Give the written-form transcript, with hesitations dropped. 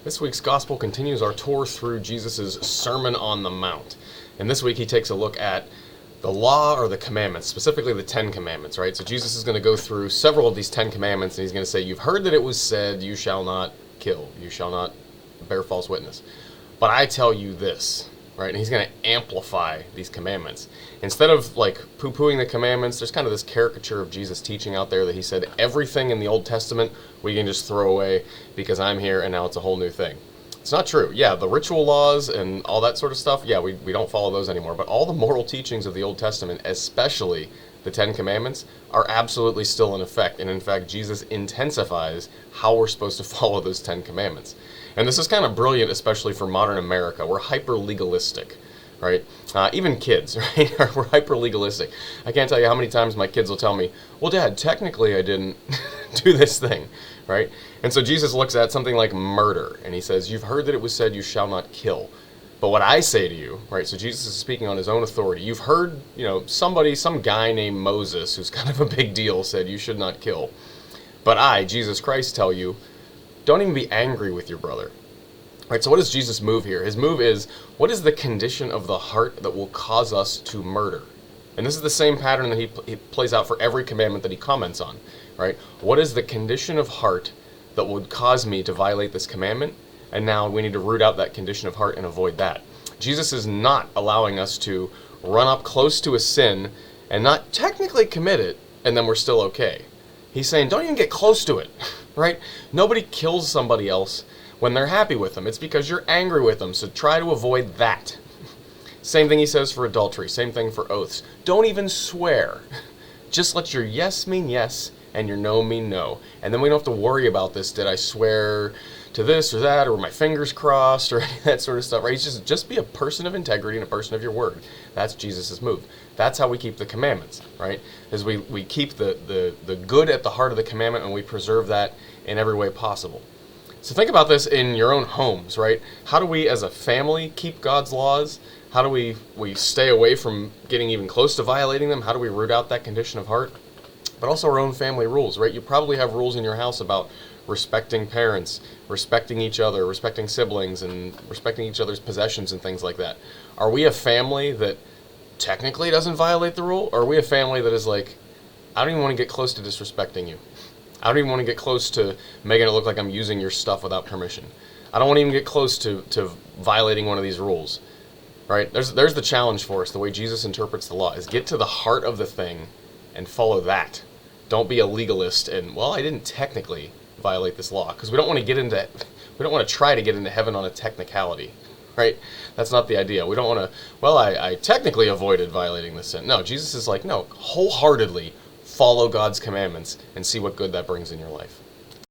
This week's Gospel continues our tour through Jesus' Sermon on the Mount. And this week he takes a look at the law or the commandments, specifically the 10 Commandments, right? So Jesus is going to go through several of these 10 Commandments, and he's going to say, you've heard that it was said, you shall not kill, you shall not bear false witness. But I tell you this, right? And he's going to amplify these commandments. Instead of like poo-pooing the commandments, there's kind of this caricature of Jesus teaching out there that he said everything in the Old Testament we can just throw away because I'm here and now it's a whole new thing. It's not true. Yeah, the ritual laws and all that sort of stuff, yeah, we don't follow those anymore. But all the moral teachings of the Old Testament, especially the 10 Commandments, are absolutely still in effect. And in fact, Jesus intensifies how we're supposed to follow those 10 Commandments. And this is kind of brilliant, especially for modern America. We're hyper-legalistic, right? Even kids, right? We're hyper-legalistic. I can't tell you how many times my kids will tell me, well, Dad, technically I didn't do this thing, right? And so Jesus looks at something like murder, and he says, you've heard that it was said you shall not kill. But what I say to you, right, so Jesus is speaking on his own authority. You've heard, some guy named Moses, who's kind of a big deal, said you should not kill. But I, Jesus Christ, tell you, don't even be angry with your brother. Right, so what does Jesus move here? His move is, what is the condition of the heart that will cause us to murder? And this is the same pattern that he plays out for every commandment that he comments on, right? What is the condition of heart that would cause me to violate this commandment? And now we need to root out that condition of heart and avoid that. Jesus is not allowing us to run up close to a sin and not technically commit it, and then we're still okay. He's saying, don't even get close to it, right? Nobody kills somebody else when they're happy with them. It's because you're angry with them, so try to avoid that. Same thing he says for adultery, same thing for oaths. Don't even swear. Just let your yes mean yes and your no mean no. And then we don't have to worry about this, did I swear to this or that, or were my fingers crossed, or any of that sort of stuff, right? He's just be a person of integrity and a person of your word. That's Jesus' move. That's how we keep the commandments, right? Is we keep the good at the heart of the commandment and we preserve that in every way possible. So think about this in your own homes, right? How do we as a family keep God's laws? How do we stay away from getting even close to violating them? How do we root out that condition of heart? But also our own family rules, right? You probably have rules in your house about respecting parents, respecting each other, respecting siblings, and respecting each other's possessions and things like that. Are we a family that technically doesn't violate the rule? Or are we a family that is like, I don't even want to get close to disrespecting you. I don't even want to get close to making it look like I'm using your stuff without permission. I don't want to even get close to violating one of these rules, right? There's the challenge for us, the way Jesus interprets the law, is get to the heart of the thing and follow that. Don't be a legalist and, well, I didn't technically violate this law, because we don't want to try to get into heaven on a technicality, right? That's not the idea. We don't want to, well, I technically avoided violating this sin. No, Jesus is like, no, wholeheartedly follow God's commandments and see what good that brings in your life.